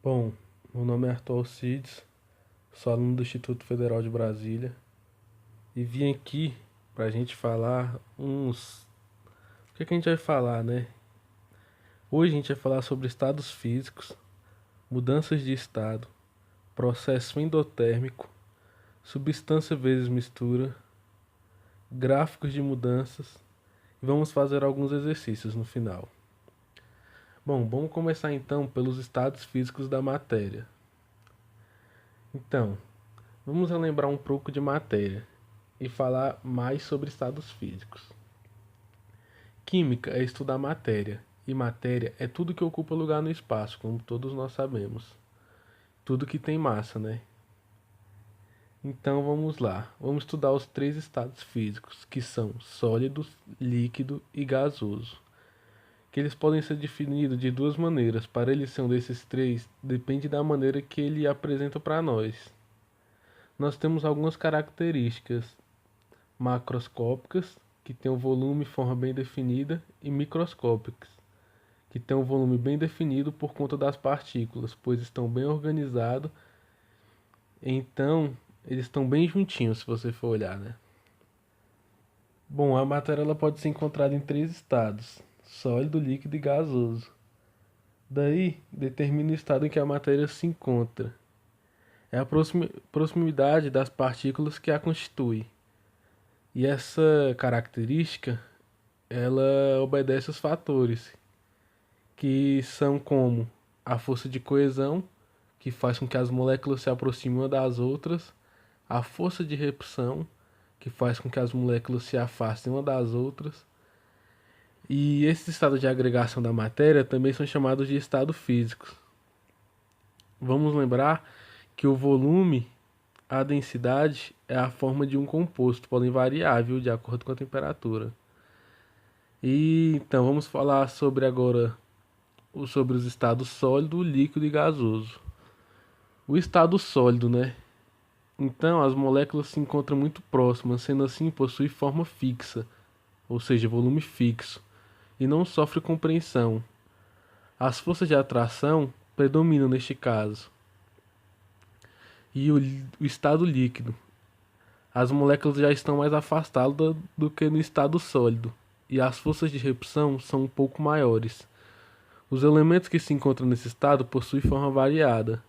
Bom, meu nome é Arthur Alcides, sou aluno do Instituto Federal de Brasília e vim aqui para a gente falar uns. O que é que a gente vai falar, né? Hoje a gente vai falar sobre estados físicos, mudanças de estado, processo endotérmico, substância vezes mistura, gráficos de mudanças e vamos fazer alguns exercícios no final. Bom, vamos começar então pelos estados físicos da matéria. Então, vamos relembrar um pouco de matéria e falar mais sobre estados físicos. Química é estudar matéria, e matéria é tudo que ocupa lugar no espaço, como todos nós sabemos. Tudo que tem massa, né? Então vamos lá. Vamos estudar os três estados físicos, que são sólido, líquido e gasoso. Que eles podem ser definidos de duas maneiras. Para eles ser um desses três, depende da maneira que ele apresenta para nós. Nós temos algumas características macroscópicas, que têm um volume e forma bem definida, e microscópicas, que têm um volume bem definido por conta das partículas, pois estão bem organizados, então eles estão bem juntinhos se você for olhar, né? Bom, a matéria ela pode ser encontrada em três estados: sólido, líquido e gasoso. Daí determina o estado em que a matéria se encontra. É a proximidade das partículas que a constitui. E essa característica, ela obedece aos fatores, que são como a força de coesão, que faz com que as moléculas se aproximem umas das outras, a força de repulsão, que faz com que as moléculas se afastem umas das outras, e esses estados de agregação da matéria também são chamados de estados físicos. Vamos lembrar que o volume, a densidade, é a forma de um composto, podem variar, viu, de acordo com a temperatura. E então vamos falar sobre agora sobre os estados sólido, líquido e gasoso. O estado sólido, né? Então as moléculas se encontram muito próximas, sendo assim possui forma fixa, ou seja, volume fixo, e não sofre compreensão. As forças de atração predominam neste caso. E o estado líquido. As moléculas já estão mais afastadas do que no estado sólido, e as forças de repulsão são um pouco maiores. Os elementos que se encontram nesse estado possuem forma variada,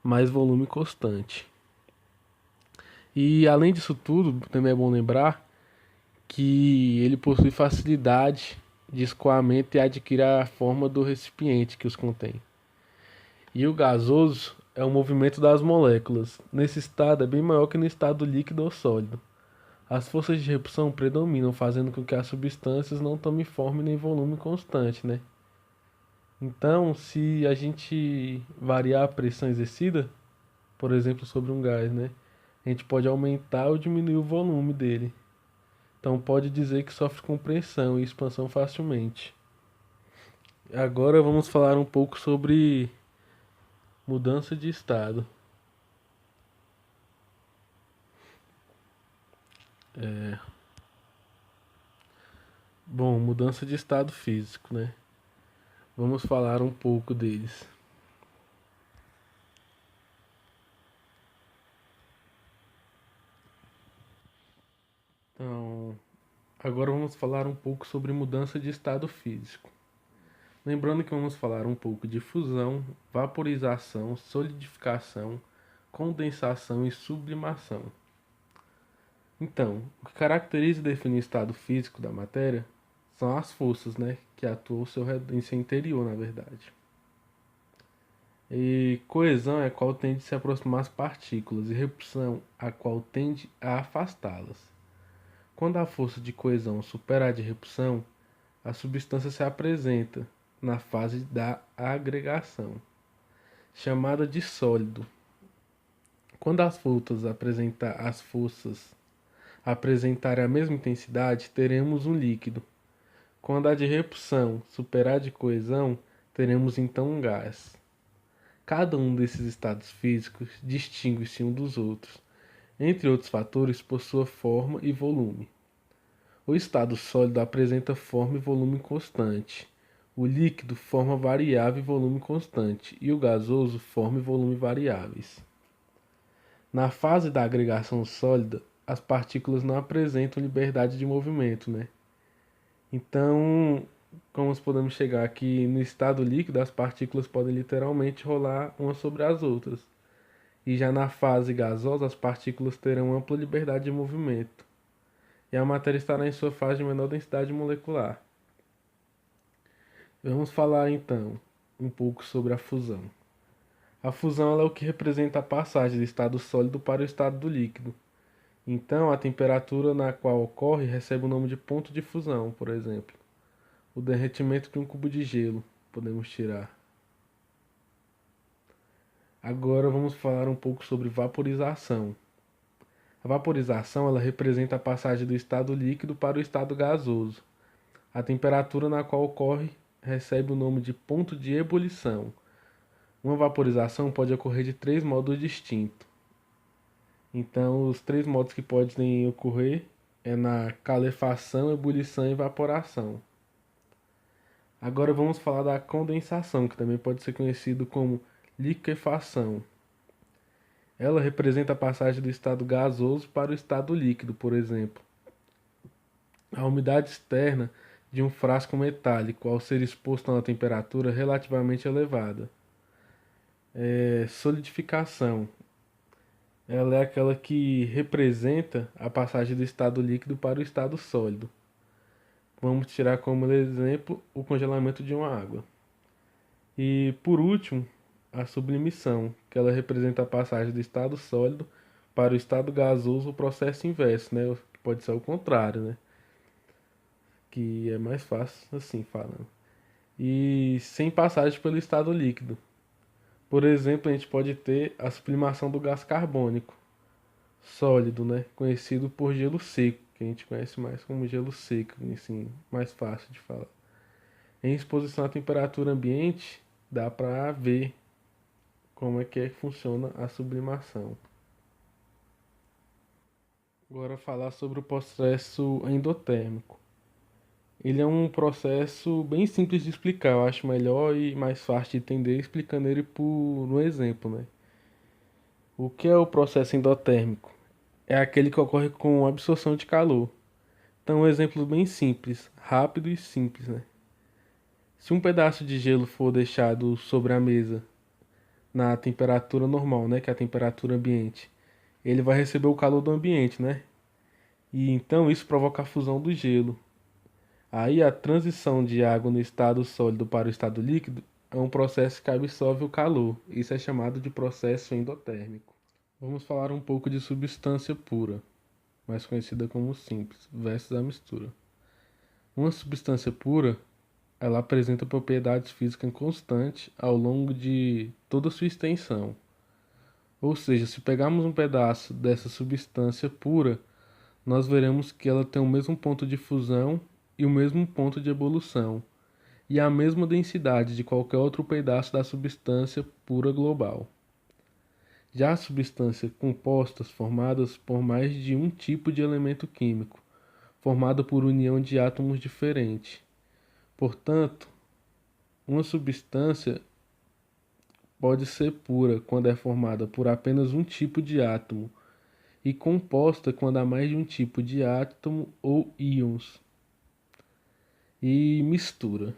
mas volume constante. E além disso tudo, também é bom lembrar que ele possui facilidade de escoamento e adquire a forma do recipiente que os contém. E o gasoso é o movimento das moléculas. Nesse estado é bem maior que no estado líquido ou sólido. As forças de repulsão predominam, fazendo com que as substâncias não tomem forma nem volume constante, né? Então, se a gente variar a pressão exercida, por exemplo, sobre um gás, né? A gente pode aumentar ou diminuir o volume dele. Então pode dizer que sofre compressão e expansão facilmente. Agora vamos falar um pouco sobre mudança de estado. Bom, mudança de estado físico, né? Vamos falar um pouco deles. Então, agora vamos falar um pouco sobre mudança de estado físico. Lembrando que vamos falar um pouco de fusão, vaporização, solidificação, condensação e sublimação. Então, o que caracteriza e define o estado físico da matéria são as forças, né, que atuam em seu interior, na verdade. E coesão é a qual tende a se aproximar as partículas, e repulsão a qual tende a afastá-las. Quando a força de coesão supera a de repulsão, a substância se apresenta na fase da agregação, chamada de sólido. Quando as forças apresentarem a mesma intensidade, teremos um líquido. Quando a de repulsão superar a de coesão, teremos então um gás. Cada um desses estados físicos distingue-se um dos outros, entre outros fatores por sua forma e volume. O estado sólido apresenta forma e volume constante. O líquido forma variável e volume constante, e o gasoso forma e volume variáveis. Na fase da agregação sólida, as partículas não apresentam liberdade de movimento, né? Então, como podemos chegar aqui no estado líquido, as partículas podem literalmente rolar umas sobre as outras. E já na fase gasosa, as partículas terão ampla liberdade de movimento. E a matéria estará em sua fase de menor densidade molecular. Vamos falar então um pouco sobre a fusão. A fusão é o que representa a passagem do estado sólido para o estado do líquido. Então, a temperatura na qual ocorre recebe o nome de ponto de fusão, por exemplo. O derretimento de um cubo de gelo, podemos tirar. Agora vamos falar um pouco sobre vaporização. A vaporização ela representa a passagem do estado líquido para o estado gasoso. A temperatura na qual ocorre recebe o nome de ponto de ebulição. Uma vaporização pode ocorrer de três modos distintos. Então, os três modos que podem ocorrer é na calefação, ebulição e evaporação. Agora vamos falar da condensação, que também pode ser conhecido como liquefação. Ela representa a passagem do estado gasoso para o estado líquido, por exemplo. A umidade externa de um frasco metálico ao ser exposto a uma temperatura relativamente elevada. Solidificação. Ela é aquela que representa a passagem do estado líquido para o estado sólido. Vamos tirar como exemplo o congelamento de uma água. E por último, a sublimação, que ela representa a passagem do estado sólido para o estado gasoso, o processo inverso, né? Que pode ser o contrário, né? Que é mais fácil assim falando. E sem passagem pelo estado líquido. Por exemplo, a gente pode ter a sublimação do gás carbônico sólido, né? Conhecido por gelo seco, que a gente conhece mais como gelo seco, assim, mais fácil de falar. Em exposição à temperatura ambiente, dá para ver como é que funciona a sublimação. Agora falar sobre o processo endotérmico. Ele é um processo bem simples de explicar, eu acho melhor e mais fácil de entender explicando ele por um exemplo, né? O que é o processo endotérmico? É aquele que ocorre com absorção de calor. Então, um exemplo bem simples, rápido e simples, né? Se um pedaço de gelo for deixado sobre a mesa na temperatura normal, né, que é a temperatura ambiente, ele vai receber o calor do ambiente, né? E então isso provoca a fusão do gelo. Aí a transição de água no estado sólido para o estado líquido é um processo que absorve o calor. Isso é chamado de processo endotérmico. Vamos falar um pouco de substância pura, mais conhecida como simples, versus a mistura. Uma substância pura, ela apresenta propriedades físicas constantes ao longo de toda a sua extensão. Ou seja, se pegarmos um pedaço dessa substância pura, nós veremos que ela tem o mesmo ponto de fusão e o mesmo ponto de ebulição, e a mesma densidade de qualquer outro pedaço da substância pura global. Já as substâncias compostas formadas por mais de um tipo de elemento químico, formado por união de átomos diferentes. Portanto, uma substância pode ser pura quando é formada por apenas um tipo de átomo e composta quando há mais de um tipo de átomo ou íons. E mistura.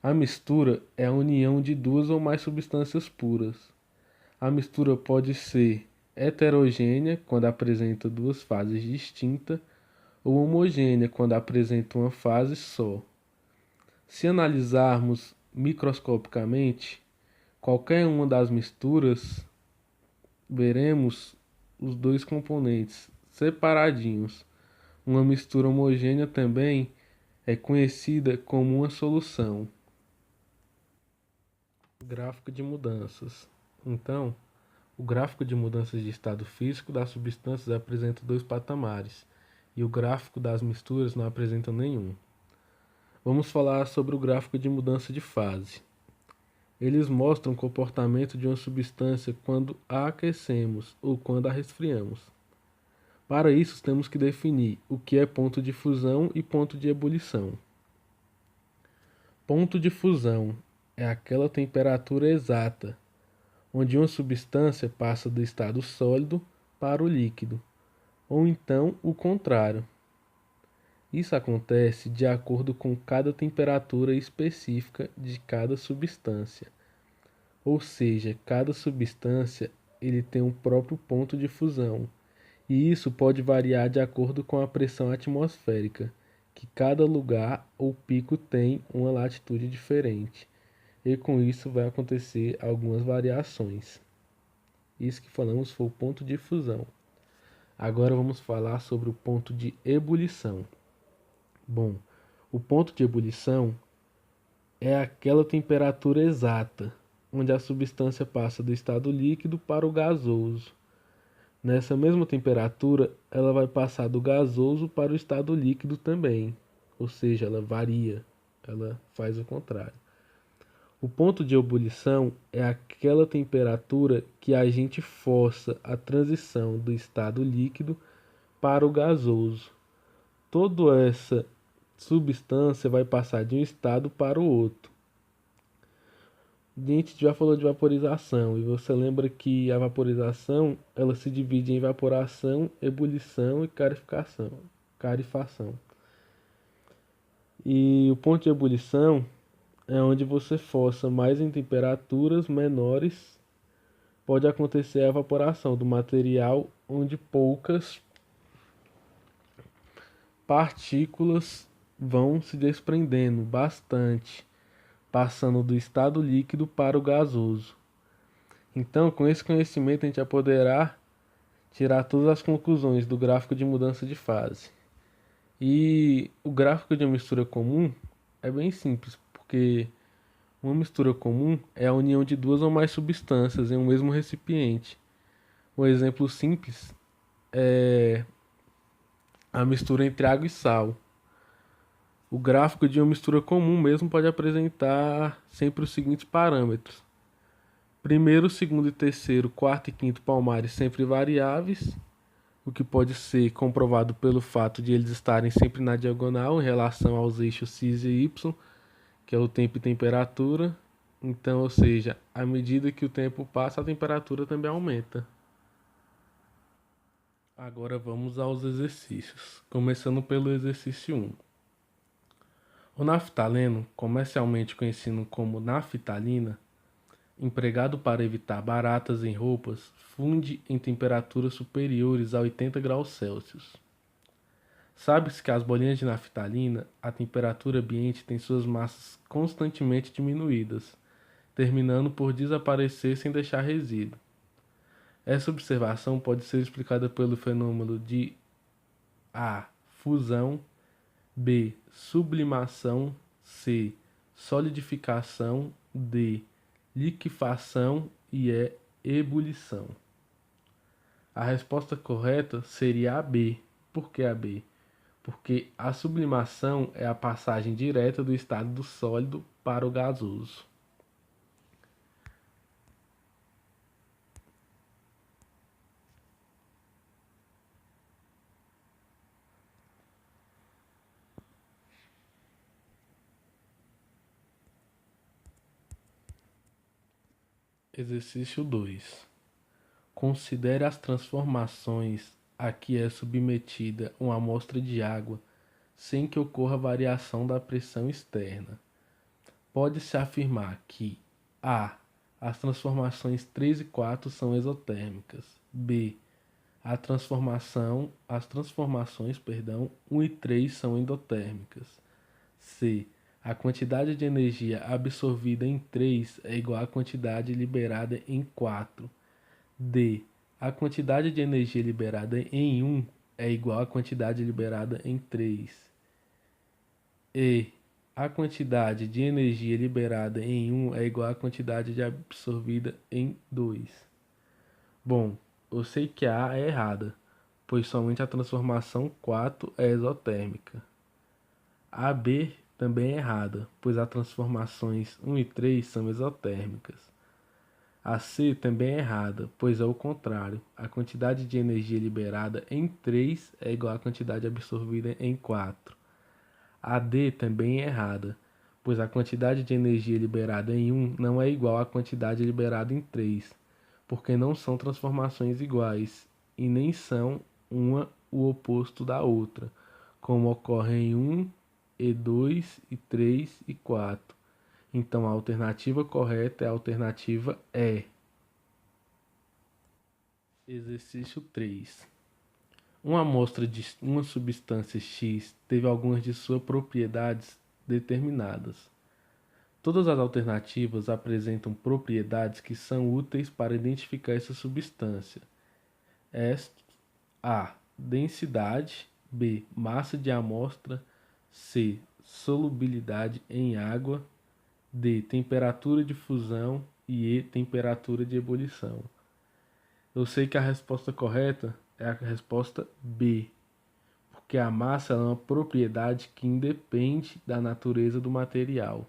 A mistura é a união de duas ou mais substâncias puras. A mistura pode ser heterogênea, quando apresenta duas fases distintas, ou homogênea, quando apresenta uma fase só. Se analisarmos microscopicamente qualquer uma das misturas, veremos os dois componentes separadinhos. Uma mistura homogênea também é conhecida como uma solução. Gráfico de mudanças. Então, o gráfico de mudanças de estado físico das substâncias apresenta dois patamares, e o gráfico das misturas não apresenta nenhum. Vamos falar sobre o gráfico de mudança de fase. Eles mostram o comportamento de uma substância quando a aquecemos ou quando a resfriamos. Para isso, temos que definir o que é ponto de fusão e ponto de ebulição. Ponto de fusão é aquela temperatura exata onde uma substância passa do estado sólido para o líquido, ou então o contrário. Isso acontece de acordo com cada temperatura específica de cada substância, ou seja, cada substância ele tem um próprio ponto de fusão, e isso pode variar de acordo com a pressão atmosférica, que cada lugar ou pico tem uma latitude diferente, e com isso vai acontecer algumas variações. Isso que falamos foi o ponto de fusão. Agora vamos falar sobre o ponto de ebulição. Bom, o ponto de ebulição é aquela temperatura exata onde a substância passa do estado líquido para o gasoso. Nessa mesma temperatura, ela vai passar do gasoso para o estado líquido também, ou seja, ela varia, ela faz o contrário. O ponto de ebulição é aquela temperatura que a gente força a transição do estado líquido para o gasoso. Toda essa substância vai passar de um estado para o outro. A gente já falou de vaporização e você lembra que a vaporização ela se divide em evaporação, ebulição e carifação. E o ponto de ebulição é onde você força mais em temperaturas menores, pode acontecer a evaporação do material onde poucas partículas vão se desprendendo bastante, passando do estado líquido para o gasoso. Então, com esse conhecimento, a gente já poderá tirar todas as conclusões do gráfico de mudança de fase. E o gráfico de uma mistura comum é bem simples, porque uma mistura comum é a união de duas ou mais substâncias em um mesmo recipiente. Um exemplo simples é a mistura entre água e sal. O gráfico de uma mistura comum mesmo pode apresentar sempre os seguintes parâmetros: primeiro, segundo e terceiro, quarto e quinto palmares sempre variáveis, o que pode ser comprovado pelo fato de eles estarem sempre na diagonal em relação aos eixos x e y, que é o tempo e temperatura. Então, ou seja, à medida que o tempo passa, a temperatura também aumenta. Agora vamos aos exercícios, começando pelo exercício 1. O naftaleno, comercialmente conhecido como naftalina, empregado para evitar baratas em roupas, funde em temperaturas superiores a 80 graus Celsius. Sabe-se que as bolinhas de naftalina, a temperatura ambiente tem suas massas constantemente diminuídas, terminando por desaparecer sem deixar resíduo. Essa observação pode ser explicada pelo fenômeno de A. Fusão, B. Sublimação, C. Solidificação, D. Liquefação e E. Ebulição. A resposta correta seria a B. Por que a B? Porque a sublimação é a passagem direta do estado do sólido para o gasoso. Exercício 2. Considere as transformações a que é submetida uma amostra de água sem que ocorra variação da pressão externa. Pode-se afirmar que A. As transformações 3 e 4 são exotérmicas. B. As transformações 1 e 3 são endotérmicas. C. A quantidade de energia absorvida em 3 é igual à quantidade liberada em 4. D. A quantidade de energia liberada em 1 é igual à quantidade liberada em 3. E. A quantidade de energia liberada em 1 é igual à quantidade de absorvida em 2. Bom, eu sei que a A é errada, pois somente a transformação 4 é exotérmica. A B também é errada, pois as transformações 1 e 3 são exotérmicas. A C também é errada, pois é o contrário. A quantidade de energia liberada em 3 é igual à quantidade absorvida em 4. A D também é errada, pois a quantidade de energia liberada em um não é igual à quantidade liberada em 3, porque não são transformações iguais e nem são uma o oposto da outra, como ocorre em 1 e 2 e 3 e 4. Então a alternativa correta é a alternativa E. Exercício 3. Uma amostra de uma substância X teve algumas de suas propriedades determinadas. Todas as alternativas apresentam propriedades que são úteis para identificar essa substância. A. Densidade. B. Massa de amostra. C. Solubilidade em água. D. Temperatura de fusão. E E. Temperatura de ebulição. Eu sei que a resposta correta é a resposta B, porque a massa é uma propriedade que independe da natureza do material.